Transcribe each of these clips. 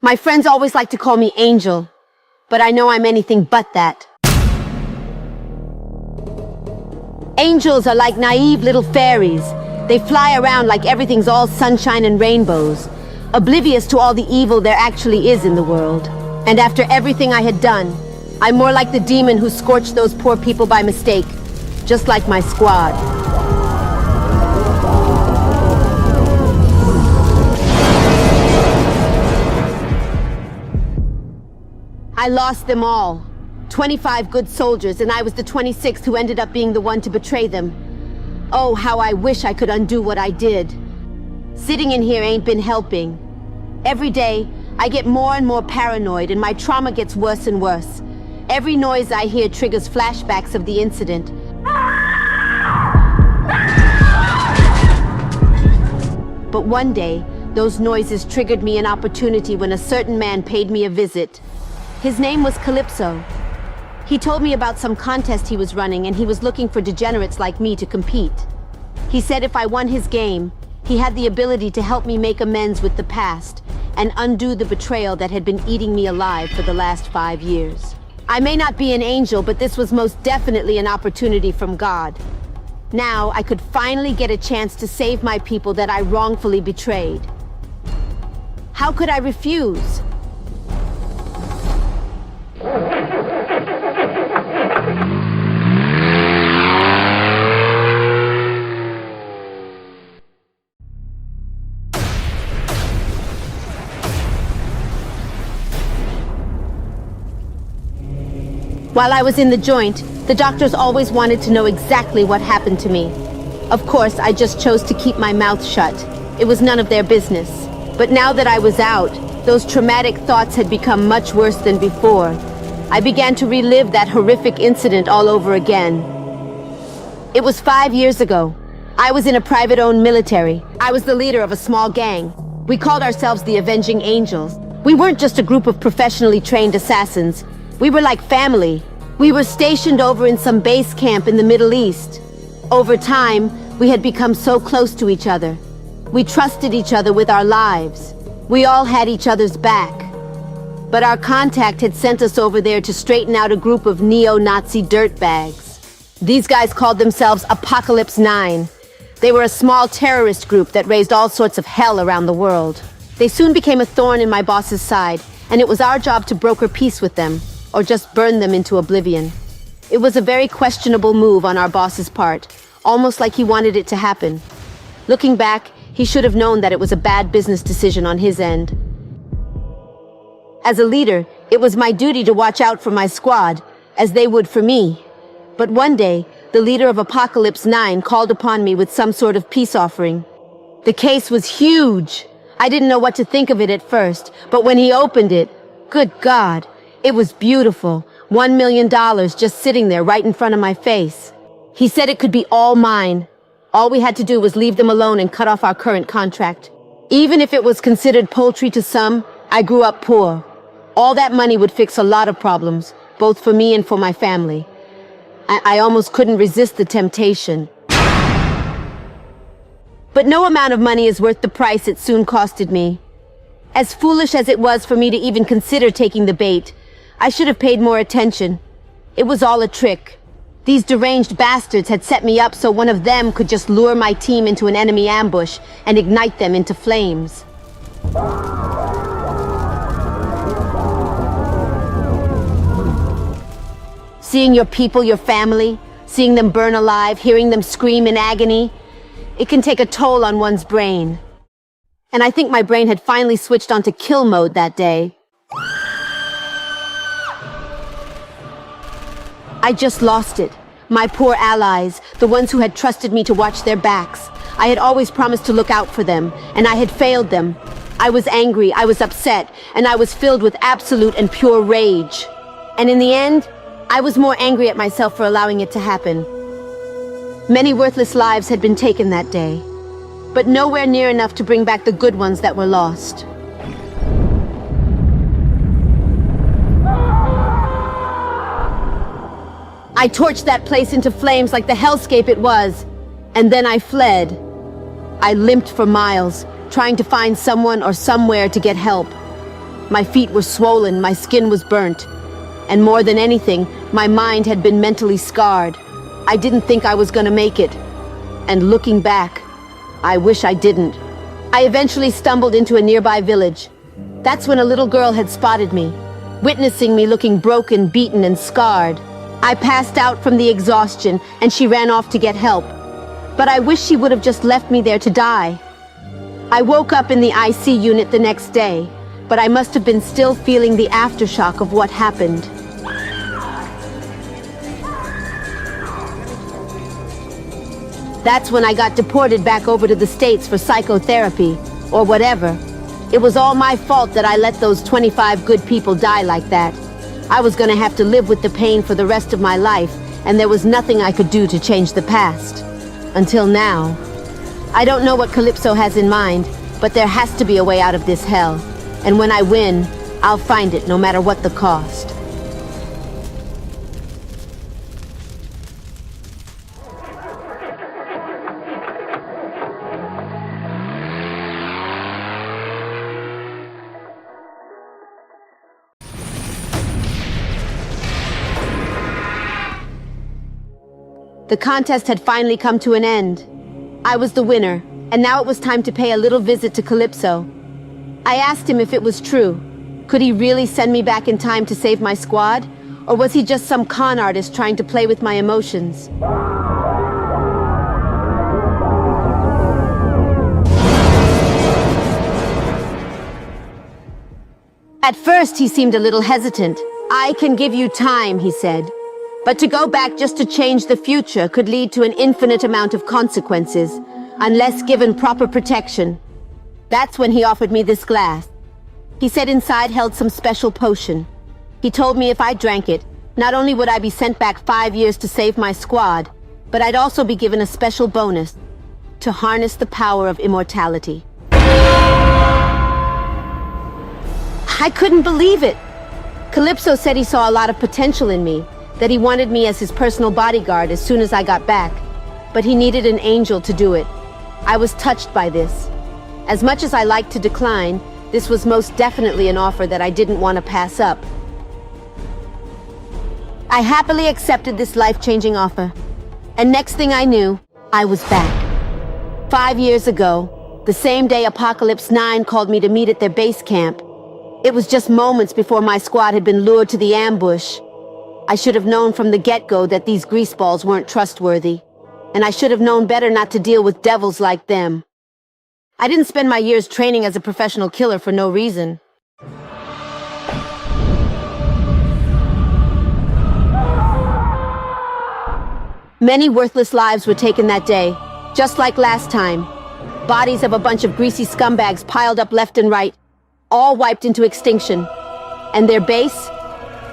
My friends always like to call me Angel, but I know I'm anything but that. Angels are like naive little fairies. They fly around like everything's all sunshine and rainbows, oblivious to all the evil there actually is in the world. And after everything I had done, I'm more like the demon who scorched those poor people by mistake, just like my squad. I lost them all. 25 good soldiers, and I was the 26th who ended up being the one to betray them. Oh, how I wish I could undo what I did. Sitting in here ain't been helping. Every day, I get more and more paranoid, and my trauma gets worse and worse. Every noise I hear triggers flashbacks of the incident. But one day, those noises triggered me an opportunity when a certain man paid me a visit. His name was Calypso. He told me about some contest he was running, and he was looking for degenerates like me to compete. He said if I won his game, he had the ability to help me make amends with the past and undo the betrayal that had been eating me alive for the last 5 years. I may not be an angel, but this was most definitely an opportunity from God. Now I could finally get a chance to save my people that I wrongfully betrayed. How could I refuse? While I was in the joint, the doctors always wanted to know exactly what happened to me. Of course, I just chose to keep my mouth shut. It was none of their business. But now that I was out, those traumatic thoughts had become much worse than before. I began to relive that horrific incident all over again. It was 5 years ago. I was in a private-owned military. I was the leader of a small gang. We called ourselves the Avenging Angels. We weren't just a group of professionally trained assassins. We were like family. We were stationed over in some base camp in the Middle East. Over time, we had become so close to each other. We trusted each other with our lives. We all had each other's back. But our contact had sent us over there to straighten out a group of neo-Nazi dirtbags. These guys called themselves Apocalypse 9. They were a small terrorist group that raised all sorts of hell around the world. They soon became a thorn in my boss's side, and it was our job to broker peace with them, or just burn them into oblivion. It was a very questionable move on our boss's part, almost like he wanted it to happen. Looking back, he should have known that it was a bad business decision on his end. As a leader, it was my duty to watch out for my squad, as they would for me. But one day, the leader of Apocalypse 9 called upon me with some sort of peace offering. The case was huge. I didn't know what to think of it at first, but when he opened it, good God, it was beautiful. $1 million just sitting there right in front of my face. He said it could be all mine. All we had to do was leave them alone and cut off our current contract. Even if it was considered poultry to some, I grew up poor. All that money would fix a lot of problems, both for me and for my family. I almost couldn't resist the temptation. But no amount of money is worth the price it soon costed me. As foolish as it was for me to even consider taking the bait, I should have paid more attention. It was all a trick. These deranged bastards had set me up so one of them could just lure my team into an enemy ambush and ignite them into flames. Seeing your people, your family, seeing them burn alive, hearing them scream in agony, it can take a toll on one's brain. And I think my brain had finally switched onto kill mode that day. I just lost it. My poor allies, the ones who had trusted me to watch their backs. I had always promised to look out for them, and I had failed them. I was angry, I was upset, and I was filled with absolute and pure rage. And in the end, I was more angry at myself for allowing it to happen. Many worthless lives had been taken that day, but nowhere near enough to bring back the good ones that were lost. I torched that place into flames like the hellscape it was, and then I fled. I limped for miles, trying to find someone or somewhere to get help. My feet were swollen, my skin was burnt. And more than anything, my mind had been mentally scarred. I didn't think I was gonna make it. And looking back, I wish I didn't. I eventually stumbled into a nearby village. That's when a little girl had spotted me, witnessing me looking broken, beaten, and scarred. I passed out from the exhaustion, and she ran off to get help. But I wish she would have just left me there to die. I woke up in the IC unit the next day, but I must have been still feeling the aftershock of what happened. That's when I got deported back over to the States for psychotherapy, or whatever. It was all my fault that I let those 25 good people die like that. I was gonna have to live with the pain for the rest of my life, and there was nothing I could do to change the past. Until now. I don't know what Calypso has in mind, but there has to be a way out of this hell. And when I win, I'll find it no matter what the cost. The contest had finally come to an end. I was the winner, and now it was time to pay a little visit to Calypso. I asked him if it was true. Could he really send me back in time to save my squad? Or was he just some con artist trying to play with my emotions? At first, he seemed a little hesitant. "I can give you time," he said. "But to go back just to change the future could lead to an infinite amount of consequences, unless given proper protection." That's when he offered me this glass. He said inside held some special potion. He told me if I drank it, not only would I be sent back 5 years to save my squad, but I'd also be given a special bonus to harness the power of immortality. I couldn't believe it. Calypso said he saw a lot of potential in me, that he wanted me as his personal bodyguard as soon as I got back. But he needed an angel to do it. I was touched by this. As much as I liked to decline, this was most definitely an offer that I didn't want to pass up. I happily accepted this life-changing offer. And next thing I knew, I was back. 5 years ago, the same day Apocalypse 9 called me to meet at their base camp. It was just moments before my squad had been lured to the ambush. I should have known from the get-go that these greaseballs weren't trustworthy, and I should have known better not to deal with devils like them. I didn't spend my years training as a professional killer for no reason. Many worthless lives were taken that day, just like last time. Bodies of a bunch of greasy scumbags piled up left and right, all wiped into extinction. And their base?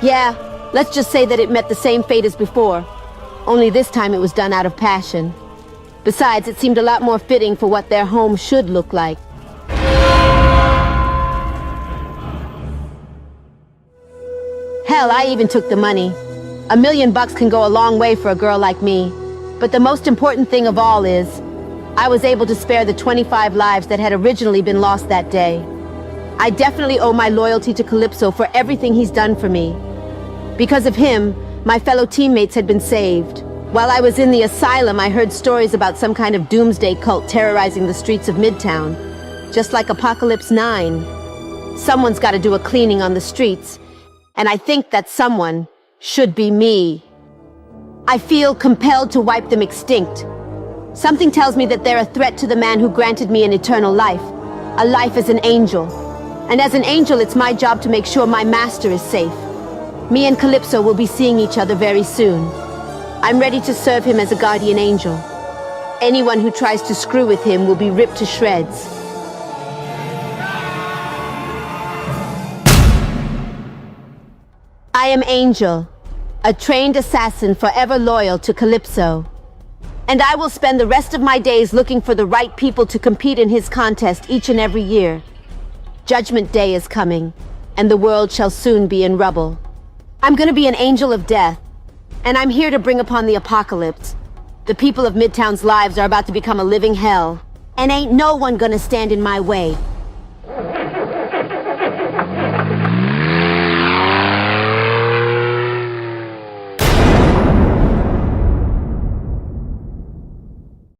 Yeah. Let's just say that it met the same fate as before, only this time it was done out of passion. Besides, it seemed a lot more fitting for what their home should look like. Hell, I even took the money. $1 million can go a long way for a girl like me. But the most important thing of all is, I was able to spare the 25 lives that had originally been lost that day. I definitely owe my loyalty to Calypso for everything he's done for me. Because of him, my fellow teammates had been saved. While I was in the asylum, I heard stories about some kind of doomsday cult terrorizing the streets of Midtown. Just like Apocalypse 9. Someone's got to do a cleaning on the streets, and I think that someone should be me. I feel compelled to wipe them extinct. Something tells me that they're a threat to the man who granted me an eternal life. A life as an angel. And as an angel, it's my job to make sure my master is safe. Me and Calypso will be seeing each other very soon. I'm ready to serve him as a guardian angel. Anyone who tries to screw with him will be ripped to shreds. I am Angel, a trained assassin forever loyal to Calypso. And I will spend the rest of my days looking for the right people to compete in his contest each and every year. Judgment Day is coming, and the world shall soon be in rubble. I'm gonna be an angel of death, and I'm here to bring upon the apocalypse. The people of Midtown's lives are about to become a living hell, and ain't no one gonna stand in my way.